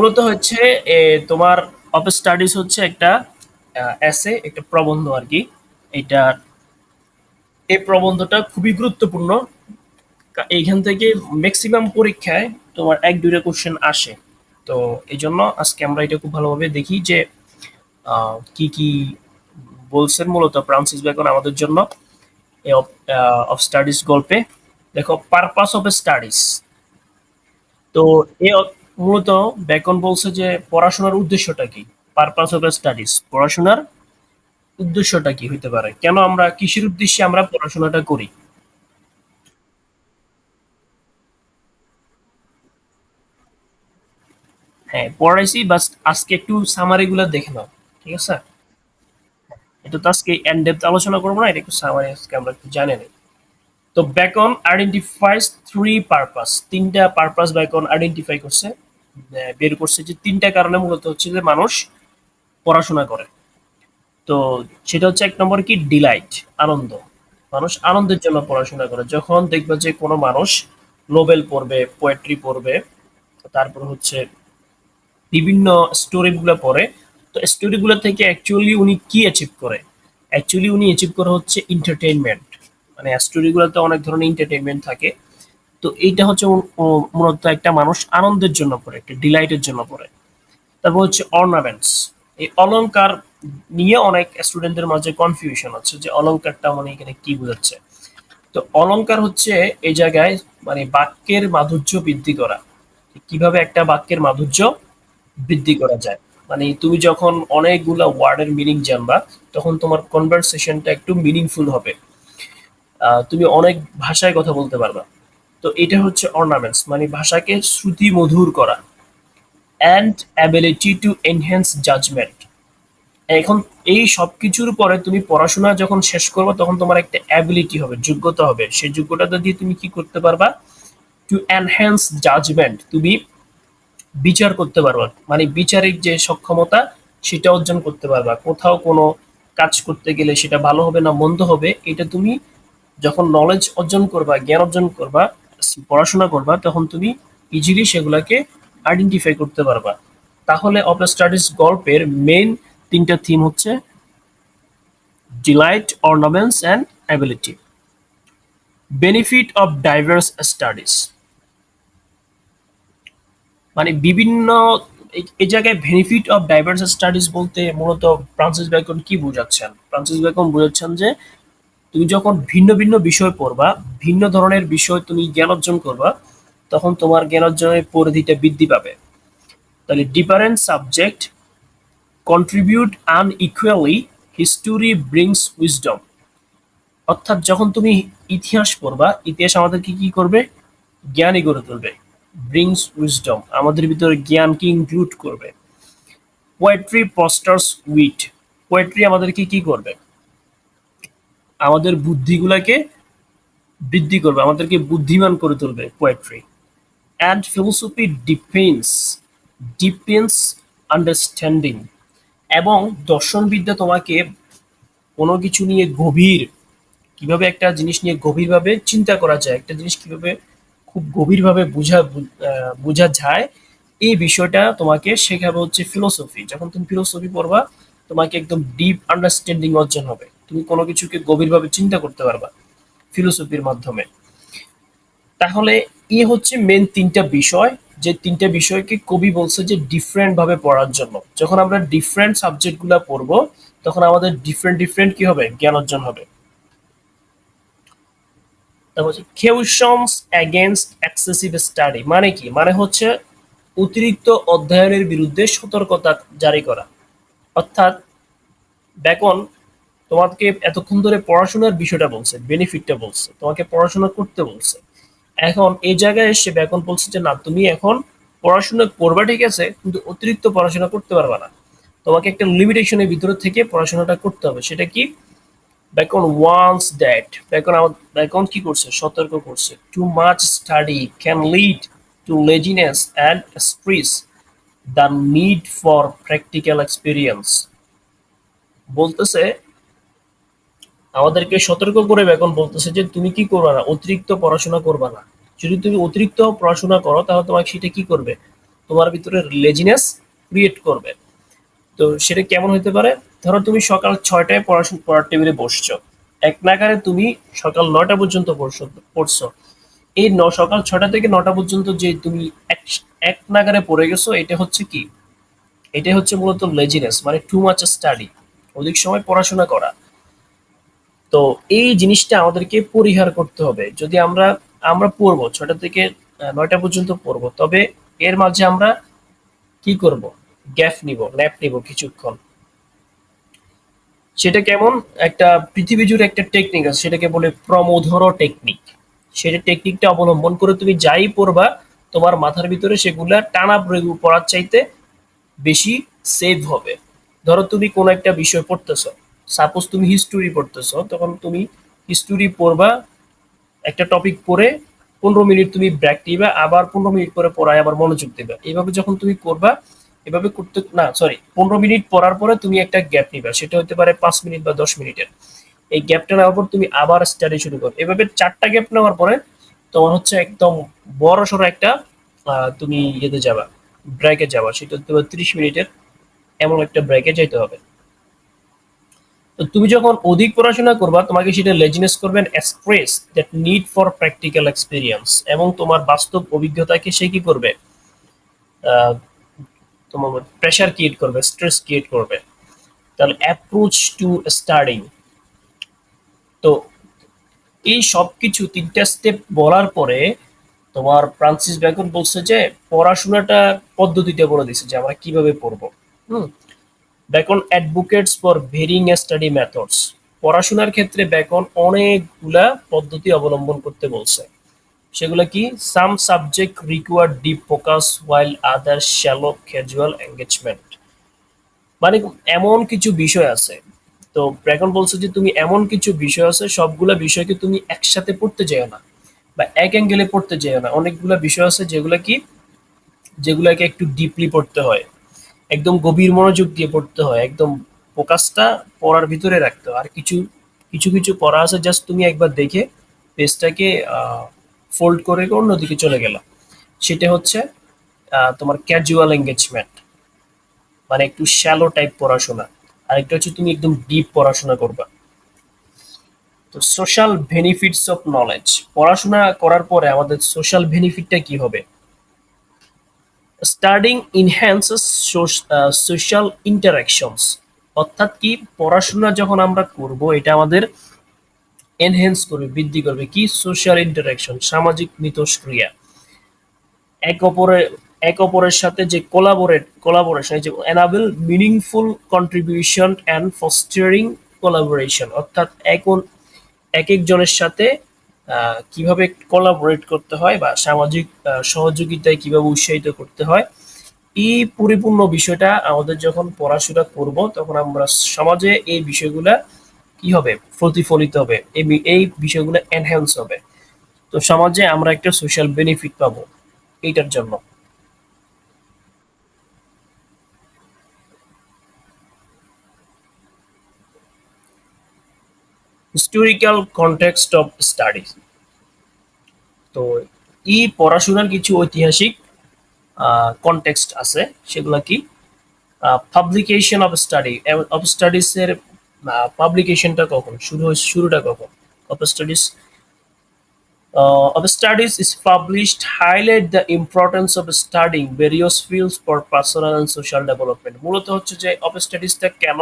মূলত হচ্ছে তোমার অফ স্টাডিজ হচ্ছে একটা এসে একটা প্রবন্ধ আর কি। এটা এই প্রবন্ধটা খুবই গুরুত্বপূর্ণ। এইখান থেকে ম্যাক্সিমাম পরীক্ষায় তোমার এক দুইটা কোশ্চেন আসে। তো এই জন্য আজকে আমরা এটা খুব ভালোভাবে দেখি যে কি কি বলছেন মূলত ফ্রান্সিস বেকন আমাদের জন্য এই অফ স্টাডিজ গল্পে। দেখো, পারপাস অফ স্টাডিজ। তো এ মূলত বেকন বলছে যে পড়াশোনার উদ্দেশ্যটা কি। পারপাস অফ স্টাডিজ, পড়াশোনার উদ্দেশ্যটা কি হইতে পারে, কেন আমরা কিসের উদ্দেশ্যে আমরা পড়াশোনাটা করি। হ্যাঁ, পড়াইছি, বাস আজকে একটু সামারি গুলা দেখে নাও। ঠিক আছে, এটা তো আজকে এন ডেপথ আলোচনা করবো না, এটা একটু সামারি আজকে আমরা একটু জানে নিই। তো বেকন আইডেন্টিফাইজ থ্রি পারপাস, তিনটা পারপাস বেকন আইডেন্টিফাই করছে, বের করছে যে তিনটা কারণে মূলত হচ্ছে যে মানুষ পড়াশোনা করে। তো সেটা হচ্ছে এক নম্বর কি, ডিলাইট, আনন্দ। মানুষ আনন্দের জন্য পড়াশোনা করে। যখন দেখবে যে কোনো মানুষ নোবেল পড়বে, পোয়েট্রি পড়বে, তারপর হচ্ছে বিভিন্ন স্টোরিগুলো পড়ে, তো স্টোরিগুলো থেকে অ্যাকচুয়ালি উনি কি অ্যাচিভ করে, অ্যাকচুয়ালি উনি অ্যাচিভ করে হচ্ছে এন্টারটেইনমেন্ট। মানে স্টোরিগুলোতে অনেক ধরনের এন্টারটেইনমেন্ট থাকে। তো এইটা হচ্ছে মূলত একটা মানুষ আনন্দের জন্য পড়ে, একটা ডিলাইটের জন্য পড়ে। তারপর হচ্ছে অর্নামেন্টস, এই অলংকার নিয়ে অনেক স্টুডেন্টদের মাঝে কনফিউশন আছে যে অলংকারটা মানে এখানে কি বোঝাচ্ছে। তো অলংকার হচ্ছে এই জায়গায় মানে বাক্যের মাধুর্য বৃদ্ধি করা। কিভাবে একটা বাক্যের মাধুর্য বৃদ্ধি করা যায়, মানে তুমি যখন অনেকগুলা ওয়ার্ডের মিনিং জানবা, তখন তোমার কনভারসেশনটা একটু মিনিংফুল হবে। তুমি অনেক ভাষায় কথা বলতে পারবা। তো এটা হচ্ছে অর্নামেন্টস, মানে ভাষাকে শ্রুতি মধুর করা। And ability to enhance judgement. এখন এই সব কিছুর পরে তুমি পড়াশোনা যখন শেষ করবে, তখন তোমার একটা অ্যাবিলিটি হবে, যোগ্যতা হবে। সেই যোগ্যতাটা দিয়ে তুমি কি করতে পারবা, টু এনহ্যান্স জাজমেন্ট, তুমি বিচার করতে পারবা, মানে বিচারিক যে সক্ষমতা সেটা অর্জন করতে পারবা। কোথাও কোনো কাজ করতে গেলে সেটা ভালো হবে না মন্দ হবে, এটা তুমি যখন নলেজ অর্জন করবা, জ্ঞান অর্জন করবা, পড়াশোনা করবা, তখন তুমি ইজিলি সেগুলাকে আইডেন্টিফাই করতে পারবা। তাহলে অফ স্টাডিজ গল্পের মেইন তিনটা থিম হচ্ছে delight, ornaments and ability. Benefit of diverse studies, মানে বিভিন্ন এই জায়গায় বেনিফিট অফ ডাইভার্স স্টাডিজ বলতে মূলত ফ্রান্সিস বেকন কি বোঝাচ্ছেন। ফ্রান্সিস বেকন বোঝাচ্ছেন যে তুমি যখন ভিন্ন ভিন্ন বিষয় পড়বা, ভিন্ন ধরনের বিষয় তুমি জ্ঞান অর্জন করবা, তখন তোমার জ্ঞান অর্জনের পরিধিটা বৃদ্ধি পাবে। তাহলে different subject contribute unequally, history brings wisdom. অর্থাৎ যখন তুমি ইতিহাস পড়বা, ইতিহাস আমাদেরকে কি করবে, জ্ঞানী গড়ে তুলবে। ব্রিংস উইজডম, আমাদের ভিতরে জ্ঞানকে ইনক্লুড করবে। পোয়েট্রি পোস্টার্স উইট, পোয়েট্রি আমাদেরকে কি করবে, আমাদের বুদ্ধিগুলাকে বৃদ্ধি করবে, আমাদেরকে বুদ্ধিমান করে তুলবে পোয়েট্রি। অ্যান্ড ফিলোসফি ডিপেন্স আন্ডারস্ট্যান্ডিং, এবং দর্শনবিদ্যা তোমাকে কোনো কিছু নিয়ে গভীর, কিভাবে একটা জিনিস নিয়ে গভীরভাবে চিন্তা করা যায়, একটা জিনিস কিভাবে খুব গভীরভাবে বোঝা যায়, এই বিষয়টা তোমাকে শেখাবে হচ্ছে ফিলোসফি। যখন তুমি ফিলোসফি পড়বা, তোমাকে একদম ডিপ আন্ডারস্ট্যান্ডিং অর্জন হবে, তুমি কোনো কিছুকে গভীরভাবে চিন্তা করতে পারবা ফিলোসফির মাধ্যমে। তাহলে হচ্ছে মেন তিনটা বিষয়, যে তিনটা বিষয়কে কবি বলছে যে ডিফারেন্ট ভাবে পড়ার জন্য। যখন আমরা ডিফারেন্ট সাবজেক্ট গুলা পড়বো, তখন আমাদের ডিফারেন্ট ডিফারেন্ট কি হবে, জ্ঞান অর্জন হবে। তারপর হচ্ছে কেউশনস এগেইনস্ট এক্সেসিভ স্টাডি, মানে কি, মানে হচ্ছে অতিরিক্ত অধ্যয়নের বিরুদ্ধে সতর্কতা জারি করা। অর্থাৎ বেকন তোমাকে এতক্ষণ ধরে পড়াশোনার বিষয়টা বলছে, বেনিফিটটা বলছে, তোমাকে পড়াশোনা করতে বলছে। এখন এই জায়গায় এসে বেকন বলছে যে না, তুমি এখন পড়াশোনা করবা ঠিক আছে, কিন্তু অতিরিক্ত পড়াশোনা করতে পারবা না। তোমাকে একটা লিমিটেশনের ভিতরে থেকে পড়াশোনাটা করতে হবে। সেটা কি, বেকন ওয়ান্স দ্যাট, বেকন কি করছে, সতর্ক করছে, two much study can lead to laziness and stress, the need for practical experience. বলতেছে, আমাদেরকে সতর্ক করে বেকন বলতেছে যে তুমি কি করবা না, অতিরিক্ত পড়াশোনা করবা না। যদি তুমি অতিরিক্ত পড়াশোনা করো, তাহলে তোমাকে সেটা কি করবে, তোমার ভিতরে লেজিনেস ক্রিয়েট করবে। তো সেটা কেমন হতে পারে? ধরো তুমি সকাল 6টায় পড়াশোনা পড়ার টেবিলে বসছো, এক নাগারে তুমি সকাল 9টা পর্যন্ত পড়ছো। এই সকাল 6টা থেকে 9টা পর্যন্ত যে তুমি এক এক নাগারে পড়ে গেছো, এটা হচ্ছে কি, এটা হচ্ছে মূলত লেজিনেস, মানে টু মাচ স্টাডি, অধিক সময় পড়াশোনা করা। তো এই জিনিসটা আমাদেরকে পরিহার করতে হবে। যদি আমরা আমরা পড়বো 6টা থেকে 9টা পর্যন্ত পড়বো, তবে এর মাঝে আমরা কি করব, গ্যাপ নিব, ন্যাপ নিব কিছুক্ষণ। সেটা কেমন, একটা পৃথিবী জুড়ে একটা টেকনিক আছে, সেটাকে বলে প্রমোধরো টেকনিক। সেটা টেকনিকটা অবলম্বন করে তুমি যাই পড়বা, তোমার মাথার ভিতরে সেগুলা টানা পড়ার চাইতে বেশি সেভ হবে। ধরো তুমি কোন একটা বিষয় পড়তেছো, সাপোজ তুমি হিস্টোরি পড়তেছো, তখন তুমি হিস্টোরি পড়বা, একটা টপিক পড়ে 15 মিনিট তুমি ব্রেক নিবা, আবার 15 মিনিট পরে পড়ায় আবার মনোযোগ দিবা। এইভাবে যখন তুমি করবা, এভাবে করতে না, সরি, 15 মিনিট পড়ার পরে তুমি একটা গ্যাপ নিবা, সেটা হতে পারে 5 মিনিট বা 10 মিনিটের। এই গ্যাপটা নেওয়ার পর তুমি আবার স্টাডি শুরু করো। এভাবে 4টা গ্যাপ নেওয়ার পরে তোমার হচ্ছে একদম বড় সড়ো একটা তুমি ইয়েতে যাবা, ব্রেকে যাবা, সেটা হতে পারে 30 মিনিটের। এমন একটা ব্রেকে যেতে হবে। তো তুমি যখন অধিক পড়াশোনা করবা, তোমাকে সেটা লেজিনেস করবেন stress that need for practical experience, এবং তোমার বাস্তব অভিজ্ঞতাকে সে কি করবে, আহ, তোমার প্রেশার ক্রিয়েট করবে, স্ট্রেস ক্রিয়েট করবে। তাহলে অ্যাপ্রোচ টু স্টাডিং। তো এই সব কিছু 3টা স্টেপ বলার পরে তোমার ফ্রান্সিস বেকন বলছে যে পড়াশোনাটা পদ্ধতিটা বলে দিছে যে আমরা কিভাবে পড়বো। হুম। Bacon advocates for varying study methods. পড়াশোনার ক্ষেত্রে বেকন অনেকগুলা পদ্ধতি অবলম্বন করতে বলছে। সেগুলো কি? সাম সাবজেক্ট রিকোয়ার ডিপ ফোকাস ওয়াইল আদার শ্যালো ক্যাজুয়াল এঙ্গেজমেন্ট। মানে এমন কিছু বিষয় আছে, তো ব্র্যাকন বলছে যে তুমি এমন কিছু বিষয় আছে, সবগুলা বিষয়কে তুমি একসাথে পড়তে যেও না, বা এক অ্যাঙ্গেলে পড়তে যেও না। অনেকগুলা বিষয় আছে যেগুলা কি, যেগুলাকে একটু ডিপলি পড়তে হয়, একদম গভীর মনোযোগ দিয়ে পড়তে হয়, একদম ফোকাসটা পড়ার ভিতরে রাখতে হয়। আর কিছু কিছু কিছু পড়া আছে জাস্ট তুমি একবার দেখে পেজটাকে ফোল্ড করে অন্যদিকে চলে গেল, সেটা হচ্ছে তোমার ক্যাজুয়াল এঙ্গেজমেন্ট, মানে একটু শ্যালো টাইপ পড়াশোনা। আরেকটা হচ্ছে তুমি একদম ডিপ পড়াশোনা করবা। তো সোশ্যাল বেনিফিটস অফ নলেজ, পড়াশোনা করার পরে আমাদের সোশ্যাল বেনিফিটটা কি হবে? Studying enhances social interactions. অর্থাৎ কি, পড়াশোনা যখন আমরা করব, এটা আমাদের এনহ্যান্স করবে, বৃদ্ধি করবে কি, সোশ্যাল ইন্টারাকশন, সামাজিক মিথস্ক্রিয়া। এক অপরের এক অপরের সাথে যে কোলাবোরেশন, যে enable meaningful contribution and fostering collaboration. অর্থাৎ এক একজনের সাথে কিভাবে কোলাবোরেট করতে হয়, বা সামাজিক সহযোগিতায় কিভাবে উৎসাহিত করতে হয়, এই পরিপূর্ণ বিষয়টা আমাদের যখন পড়াশোনা করব, তখন আমরা সমাজে এই বিষয়গুলা কি হবে, প্রতিফলিত হবে, এই বিষয়গুলো এনহ্যান্স হবে। তো সমাজে আমরা একটা সোশ্যাল বেনিফিট পাবো এইটার জন্য। Historical context of studies. তো এই পড়াশোনার কিছু ঐতিহাসিক কনটেক্সট আছে, সেগুলো কি? Publication of study, of studies এর পাবলিকেশনটা কখন শুরুটা কখন? Of studies of studies is published highlight the importance of studying various fields for personal and social development। মূলত হচ্ছে যে অফ স্টাডিজটা কেন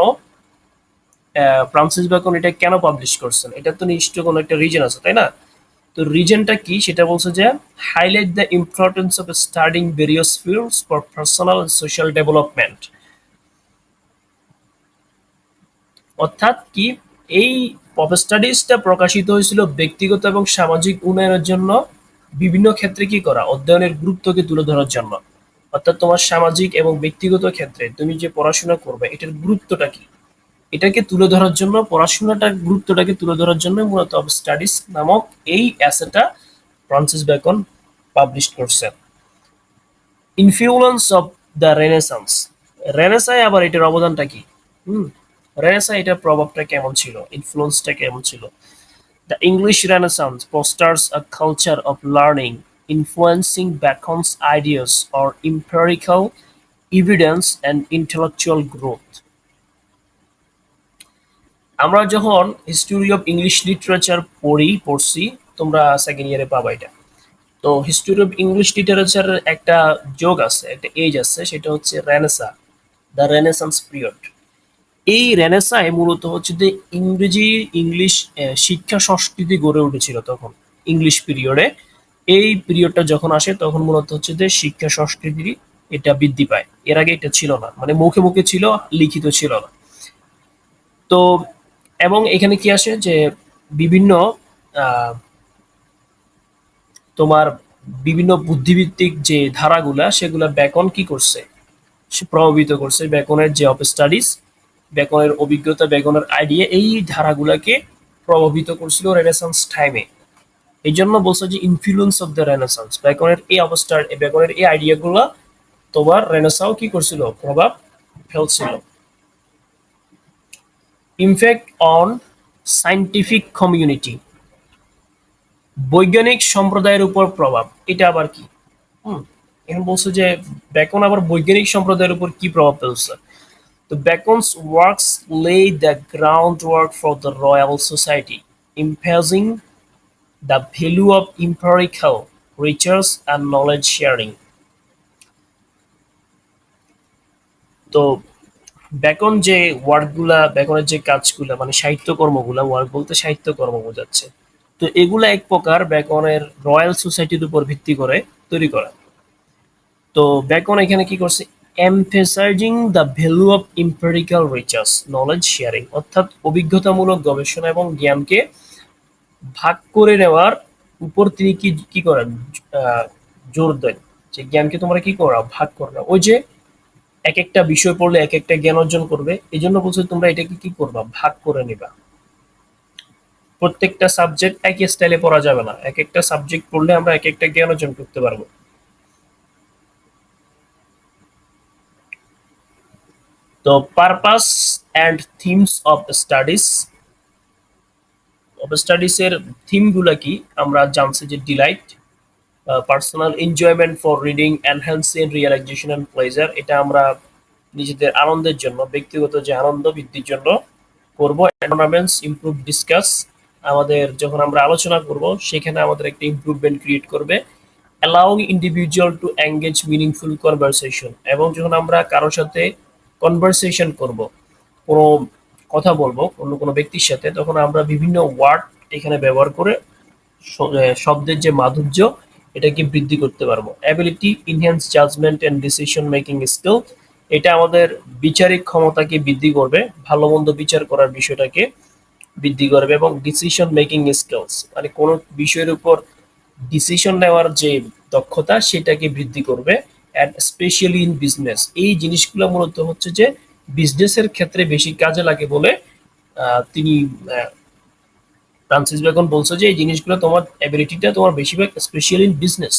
ফ্রান্সিস বেকন এটা কেন পাবলিশ করছেন, এটা তো নিশ্চয় কোনো একটা রিজন আছে, তাই না? তো রিজনটা কি, সেটা বলছে যে highlight the importance of studying various fields for personal and social development. অর্থাৎ কি, এই পপ স্টাডিজটা প্রকাশিত হয়েছিল ব্যক্তিগত এবং সামাজিক উন্নয়নের জন্য, বিভিন্ন ক্ষেত্রে কি করা, অধ্যয়নের গুরুত্বকে তুলে ধরার জন্য। অর্থাৎ তোমার সামাজিক এবং ব্যক্তিগত ক্ষেত্রে তুমি যে পড়াশোনা করবে, এটার গুরুত্বটা কি, এটাকে তুলে ধরার জন্য, পড়াশোনাটার গুরুত্বটাকে তুলে ধরার জন্য মূলত অফ স্টাডিজ নামক এই অ্যাসেটা ফ্রান্সিস বেকন পাবলিশ করছেন। Influence of the Renaissance. রেনেসায় আবার এটার অবদানটা কি? হুম, রেনেসা এটার প্রভাবটা কেমন ছিল, ইনফ্লুয়েন্সটা কেমন ছিল? The English renaissance Faustus a culture of learning influencing Bacon's ideas or empirical evidence and intellectual growth. আমরা যখন হিস্টোরি অফ ইংলিশ লিটারেচার পড়ছি, তোমরা সেকেন্ড ইয়ারে পাবা এটা। তো হিস্টোরি অফ ইংলিশ লিটারেচারের একটা যোগ আছে, একটা এজ আছে, সেটা হচ্ছে রেনেসা, দ্য রেনেসান্স পিরিয়ড। এই রেনেসায় মূলত হচ্ছে যে ইংলিশ শিক্ষা সংস্কৃতি গড়ে উঠেছিল তখন, ইংলিশ পিরিয়ডে। এই পিরিয়ডটা যখন আসে তখন মূলত হচ্ছে যে শিক্ষা সংস্কৃতি এটা বৃদ্ধি পায়। এর আগে এটা ছিল না, মানে মুখে মুখে ছিল, লিখিত ছিল না। তো এবং এখানে কি আসে যে বিভিন্ন আহ, তোমার বিভিন্ন বুদ্ধিভিত্তিক যে ধারাগুলা, সেগুলা বেকন কি করছে, সে প্রভাবিত করছে। বেকনের যে অফ স্টাডিজ, বেকনের অভিজ্ঞতা, বেকনের আইডিয়া, এই ধারাগুলাকে প্রভাবিত করছিল রেনেসান্স টাইমে। এই জন্য বলছে যে ইনফ্লুয়েন্স অফ দ্য রেনেসান্স, বেকনের এই অবস্থার, বেকনের এই আইডিয়াগুলো তোমার রেনেসাও কি করছিল, প্রভাব ফেলছিল। ইমপ্যাক্ট অন সায়েন্টিফিক কমিউনিটি, বৈজ্ঞানিক সম্প্রদায়ের উপর প্রভাব, এটা আবার কি? হুম, এখন বলছে যে বেকন আবার বৈজ্ঞানিক সম্প্রদায়ের উপর কি প্রভাব ফেলছে। তো বেকন's works lay the groundwork for the Royal Society, emphasizing the value of empirical research and knowledge sharing. তো বেকন যে ওয়ার্কগুলা, বেকনের যে কাজগুলা, মানে সাহিত্যকর্মগুলা, ওয়ার্ক বলতে সাহিত্যকর্ম বোঝাচ্ছে। তো এগুলা এক প্রকার বেকনের রয়্যাল সোসাইটির উপর ভিত্তি করে তৈরি করা। তো বেকন এখানে কি করছে, emphasising the value of empirical research knowledge sharing, অর্থাৎ অভিজ্ঞতামূলক গবেষণা এবং জ্ঞানকে ভাগ করে নেওয়ার উপর তিনি কি কি করেন, জোর দেন যে জ্ঞানকে তোমরা কি করা, ভাগ করে নাও। ওই যে এক একটা বিষয় পড়লে এক একটা জ্ঞান অর্জন করবে, এই জন্য বলছে তোমরা এটাকে কি করবা, ভাগ করে নিবা। প্রত্যেকটা সাবজেক্ট একই স্টাইলে পড়া যাবে না, এক একটা সাবজেক্ট পড়লে আমরা এক একটা জ্ঞান অর্জন করতে পারবো। তো purpose and themes of studies, এর থিমগুলা কি আমরা জানছি যে delight, personal enjoyment for reading, enhancing realisation and pleasure, এটা আমরা নিজেদের আনন্দের জন্য, ব্যক্তিগত যে আনন্দ বৃদ্ধির জন্য করব। এনভায়রনমেন্টস ইমপ্রুভ ডিসকাস, আমাদের যখন আমরা আলোচনা করব সেখানে আমাদের একটা ইমপ্রুভমেন্ট ক্রিয়েট করবে। Allowing individual to engage meaningful conversation, এবং যখন আমরা কারোর সাথে কনভারসেশন করব, কোনো কথা বলবো অন্য কোনো ব্যক্তির সাথে, তখন আমরা বিভিন্ন ওয়ার্ড এখানে ব্যবহার করে শব্দের যে মাধুর্য, এটাকে বৃদ্ধি করতে পারবো। Ability enhance judgement and decision making skill, এটা আমাদের বিচারিক ক্ষমতাকে বৃদ্ধি করবে, ভালো মন্দ বিচার করার বিষয়টাকে বৃদ্ধি করবে। এবং ডিসিশন মেকিং স্কিলস, মানে কোনো বিষয়ের উপর ডিসিশন নেওয়ার যে দক্ষতা, সেটাকে বৃদ্ধি করবে। অ্যান্ড স্পেশালি ইন বিজনেস, এই জিনিসগুলো মূলত হচ্ছে যে বিজনেসের ক্ষেত্রে বেশি কাজে লাগে বলে তিনি ফ্রান্সিস বেকন বলছে যে এই জিনিসগুলো, তোমার অ্যাবিলিটিটা তোমার বেশিরভাগ স্পেশাল ইন বিজনেস,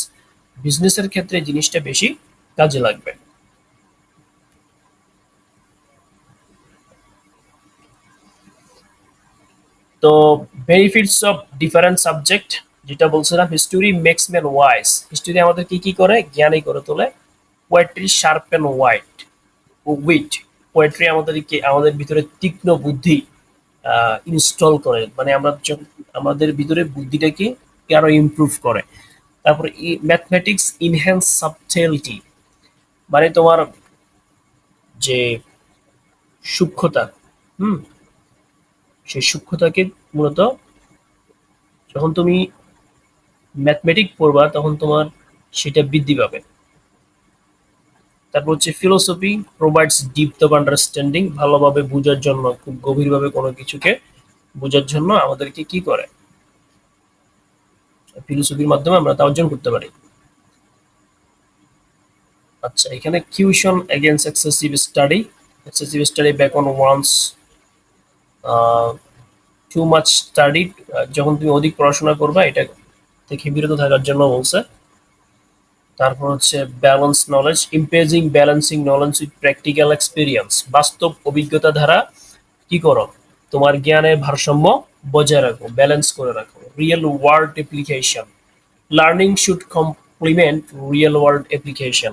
বিজনেসের ক্ষেত্রে জিনিসটা বেশি কাজে লাগবে। তো বেনিফিটস অফ ডিফারেন্ট সাবজেক্ট, যেটা বলছিলাম, history makes man wise, history আমাদের কি কি করে, জ্ঞানী করে তোলে। পোয়েট্রি শার্পেন উইট, পোয়েট্রি আমাদেরকে, আমাদের ভিতরে তীক্ষ্ণ বুদ্ধি ইনস্টল করে, মানে আমরা আমাদের ভিতরে বুদ্ধিটাকে আরো ইমপ্রুভ করে। তারপরে ম্যাথমেটিক্স ইনহ্যান্স সাবটেলিটি, মানে তোমার যে সূক্ষ্মতা, হুম, সেই সূক্ষ্মতাকে মূলত, যখন তুমি ম্যাথমেটিক পড়বা তখন তোমার সেটা বৃদ্ধি পাবে। তারপর হচ্ছে philosophy provides depth of understanding, ভালোভাবে বোঝার জন্য, খুব গভীরভাবে কোনো কিছুকে বোঝার জন্য আমাদেরকে কি করে, ফিলোসফির মাধ্যমে আমরা তা অর্জন করতে পারি। আচ্ছা, এখানে caution against excessive study Bacon warns too much study, যখন তুমি অধিক পড়াশোনা করবা এটা থেকে বিরত থাকার জন্য বলছে। তারপর হচ্ছে balance knowledge, balancing knowledge with practical experience, বাস্তব অভিজ্ঞতা দ্বারা কি করো, তোমার জ্ঞানের ভারসাম্য বজায় রাখো, ব্যালেন্স করে রাখো। Real world application, Learning should complement real world application.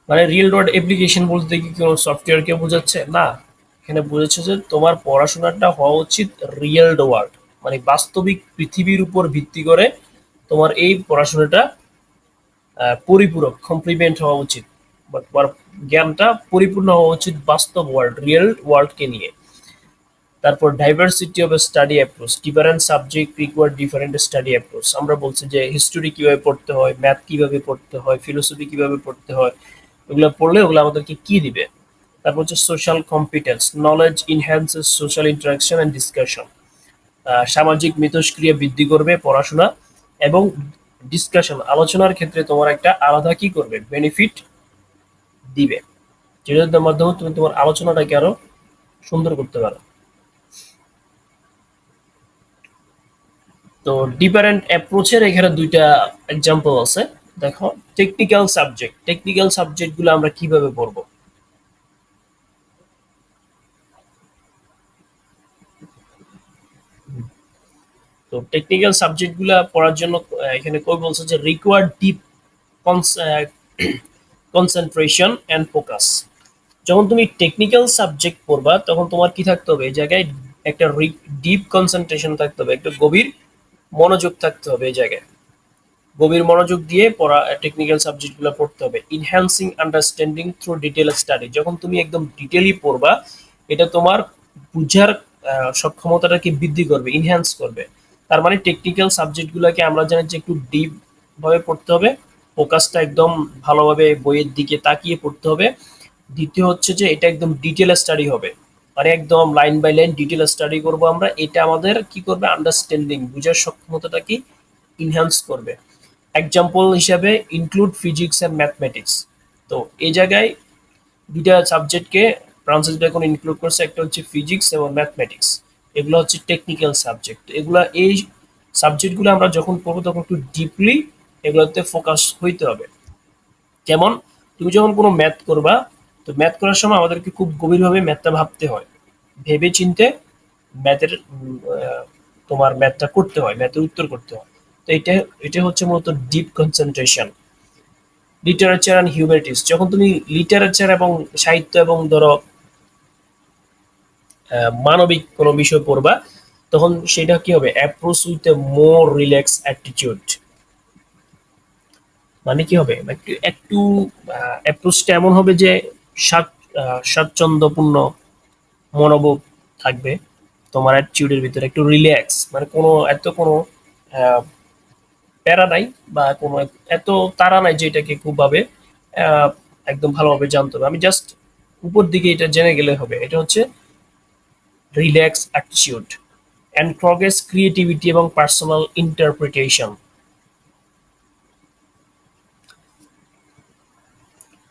মানে রিয়েল ওয়ার্ল্ড অ্যাপ্লিকেশন বলতে কি কোনো সফটওয়্যারকে বোঝাচ্ছে না, এখানে বোঝাচ্ছে যে তোমার পড়াশোনাটা হওয়া উচিত রিয়েল ওয়ার্ল্ড, মানে বাস্তবিক পৃথিবীর উপর ভিত্তি করে তোমার এই পড়াশোনাটা পরিপূরক কমপ্লিমেন্ট হওয়া উচিত, বা তোমার জ্ঞানটা পরিপূর্ণ হওয়া উচিত বাস্তব ওয়ার্ল্ড রিয়েল ওয়ার্ল্ডকে নিয়ে। তারপর diversity of study approach, different subject require different study approach. আমরা বলছি যে হিস্টোরি কিভাবে পড়তে হয়, ম্যাথ কিভাবে পড়তে হয়, ফিলোসফি কিভাবে পড়তে হয়, ওগুলো পড়লে ওগুলো আমাদেরকে কি দিবে। তারপর হচ্ছে social competence, knowledge enhances social interaction and discussion. সামাজিক মিথস্ক্রিয়া বৃদ্ধি করবে পড়াশোনা, এবং ডিসকাশন আলোচনার ক্ষেত্রে তোমার একটা আলাদা কি করবে বেনিফিট দিবে, যেটার মাধ্যমে তুমি তোমার আলোচনাটাকে আরো সুন্দর করতে পারো। তো ডিফারেন্ট অ্যাপ্রোচের এখানে দুইটা এক্সাম্পল আছে। দেখো, টেকনিক্যাল সাবজেক্টগুলো আমরা কিভাবে পড়বো। তো টেকনিক্যাল সাবজেক্টগুলো পড়ার জন্য এখানে কই বলছে যে required deep concentration and focus. যখন তুমি টেকনিক্যাল সাবজেক্ট পড়বা তখন তোমার কি থাকতে হবে, এই জায়গায় একটা ডিপ কনসেন্ট্রেশন থাকতে হবে, একটা গভীর মনোযোগ থাকতে হবে, এই জায়গায় গভীর মনোযোগ দিয়ে পড়া টেকনিক্যাল সাবজেক্টগুলো পড়তে হবে। Enhancing understanding through detail study, যখন তুমি একদম ডিটেলি পড়বা এটা তোমার বুঝার সক্ষমতাটাকে বৃদ্ধি করবে, ইনহ্যান্স করবে। তার মানে টেকনিক্যাল সাবজেক্টগুলোকে আমরা জানি যে একটু ডিপ ভাবে পড়তে হবে, ফোকাসটা একদম ভালোভাবে বইয়ের দিকে তাকিয়ে পড়তে হবে। দ্বিতীয় হচ্ছে যে এটা একদম ডিটেল স্টাডি হবে, মানে একদম line by line detail study করব আমরা, এটা আমাদের কি করবে আন্ডারস্ট্যান্ডিং বুঝার সক্ষমতাটা কি ইনহ্যান্স করবে। এক্সাম্পল হিসাবে ইনক্লুড ফিজিক্স অ্যান্ড ম্যাথমেটিক্স। তো এই জায়গায় দুইটা সাবজেক্টকে ফ্রান্সিস বেকন ইনক্লুড করছে, একটা হচ্ছে ফিজিক্স এবং ম্যাথমেটিক্স। এগুলো হচ্ছে টেকনিক্যাল সাবজেক্ট। এগুলা এই সাবজেক্টগুলো আমরা যখন পড়বো তখন একটু ডিপলি এগুলোতে ফোকাস হইতে হবে। যেমন তুমি যখন কোনো ম্যাথ করবা, তো ম্যাথ করার সময় আমাদেরকে খুব গভীরভাবে ম্যাথটা ভাবতে হয়, ভেবে চিনতে ম্যাথের তোমার ম্যাথটা করতে হয়, ম্যাথের উত্তর করতে হয়। তো এটা এটা হচ্ছে মূলত deep concentration. Literature and humanities, যখন তুমি লিটারেচার এবং সাহিত্য এবং ধরো মানবিক কোনো বিষয় পড়বা তখন সেটা কি হবে approach with a more relax attitude. মানে কি হবে একটু একটু অ্যাপ্রোচটা এমন হবে যে স্বাচ্ছন্দ্যপূর্ণ মনোভাব থাকবে তোমার অ্যাটিটিউডের ভিতরে, একটু রিল্যাক্স, মানে কোনো এত কোনো আহ, প্যারা নাই, বা কোনো এত তাড়া নাই যেটাকে খুব ভাবে একদম ভালোভাবে জানতে হবে। আমি জাস্ট উপর দিকে এটা জেনে গেলে হবে, এটা হচ্ছে রিল্যাক্স অ্যাটিটিউড। এনক্রগেস ক্রিয়েটিভিটি এবং পার্সোনাল ইন্টারপ্রিটেশন।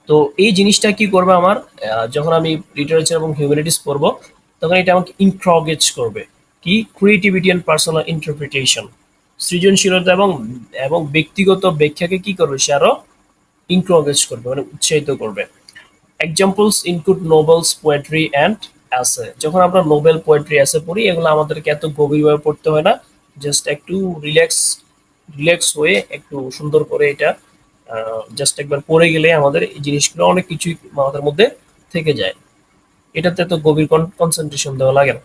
তো এই জিনিসটা কি করবে আমার, যখন আমি লিটারেচার এবং হিউম্যানিটিস পড়বো তখন এটা আমাকে ইনক্রগেজ করবে কি ক্রিয়েটিভিটি অ্যান্ড পার্সোনাল ইন্টারপ্রিটেশন, সৃজনশীলতা এবং এবং ব্যক্তিগত ব্যাখ্যাকে কি করবে সে আরো ইনক্রগেজ করবে, মানে উৎসাহিত করবে। Examples include novels poetry and as. যখন আমরা নোবেল পোয়েট্রি অ্যাসে পড়ি এগুলো আমাদেরকে এত গভীরভাবে পড়তে হয় না, জাস্ট একটু রিল্যাক্স রিল্যাক্স হয়ে একটু সুন্দর করে এটা জাস্ট একবার পড়ে গেলে আমাদের এই জিনিসগুলো অনেক কিছুই আমাদের মধ্যে থেকে যায়, এটাতে তো গভীর কনসেন্ট্রেশন দেওয়া লাগে না।